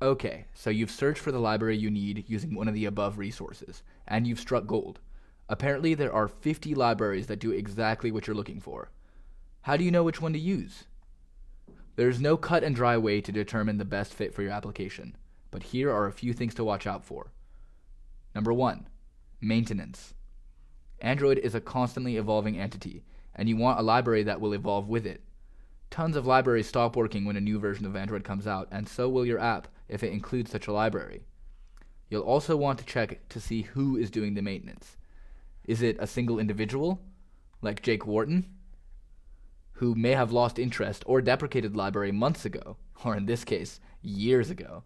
Okay, so you've searched for the library you need using one of the above resources, and you've struck gold. Apparently, there are 50 libraries that do exactly what you're looking for. How do you know which one to use? There's no cut and dry way to determine the best fit for your application, but here are a few things to watch out for. Number 1. Maintenance. Android is a constantly evolving entity, and you want a library that will evolve with it. Tons of libraries stop working when a new version of Android comes out, and so will your app if it includes such a library. You'll also want to check to see who is doing the maintenance. Is it a single individual, like Jake Wharton, who may have lost interest or deprecated the library months ago, or in this case, years ago?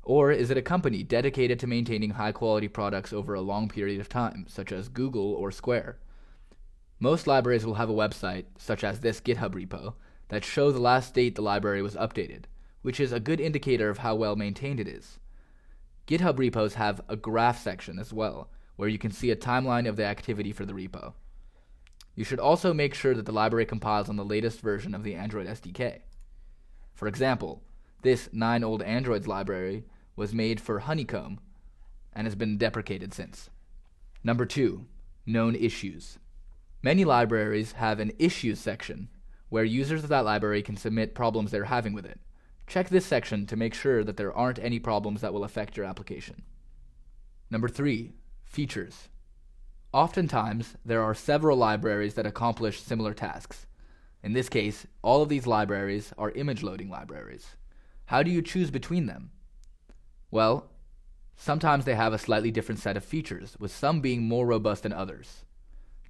Or is it a company dedicated to maintaining high-quality products over a long period of time, such as Google or Square? Most libraries will have a website, such as this GitHub repo, that show the last date the library was updated, which is a good indicator of how well maintained it is. GitHub repos have a graph section as well, where you can see a timeline of the activity for the repo. You should also make sure that the library compiles on the latest version of the Android SDK. For example, this 9 old Androids library was made for Honeycomb and has been deprecated since. Number 2. Known issues. Many libraries have an issues section where users of that library can submit problems they're having with it. Check this section to make sure that there aren't any problems that will affect your application. Number 3. Features. Oftentimes, there are several libraries that accomplish similar tasks. In this case, all of these libraries are image loading libraries. How do you choose between them? Well, sometimes they have a slightly different set of features, with some being more robust than others.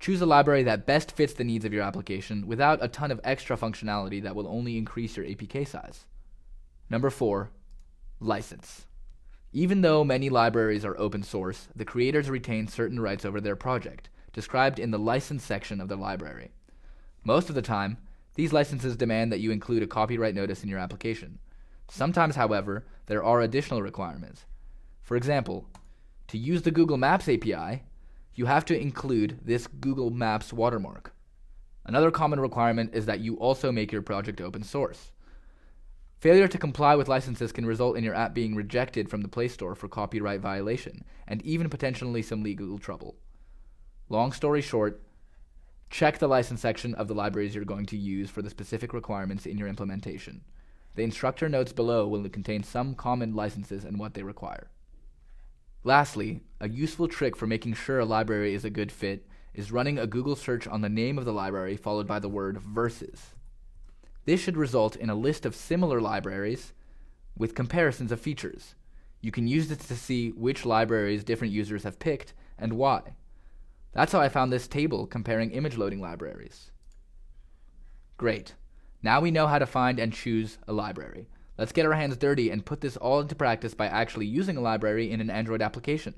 Choose a library that best fits the needs of your application without a ton of extra functionality that will only increase your APK size. Number 4. License. Even though many libraries are open source, the creators retain certain rights over their project, described in the license section of the library. Most of the time, these licenses demand that you include a copyright notice in your application. Sometimes, however, there are additional requirements. For example, to use the Google Maps API, you have to include this Google Maps watermark. Another common requirement is that you also make your project open source. Failure to comply with licenses can result in your app being rejected from the Play Store for copyright violation, and even potentially some legal trouble. Long story short, check the license section of the libraries you're going to use for the specific requirements in your implementation. The instructor notes below will contain some common licenses and what they require. Lastly, a useful trick for making sure a library is a good fit is running a Google search on the name of the library followed by the word versus. This should result in a list of similar libraries with comparisons of features. You can use this to see which libraries different users have picked and why. That's how I found this table comparing image loading libraries. Great. Now we know how to find and choose a library. Let's get our hands dirty and put this all into practice by actually using a library in an Android application.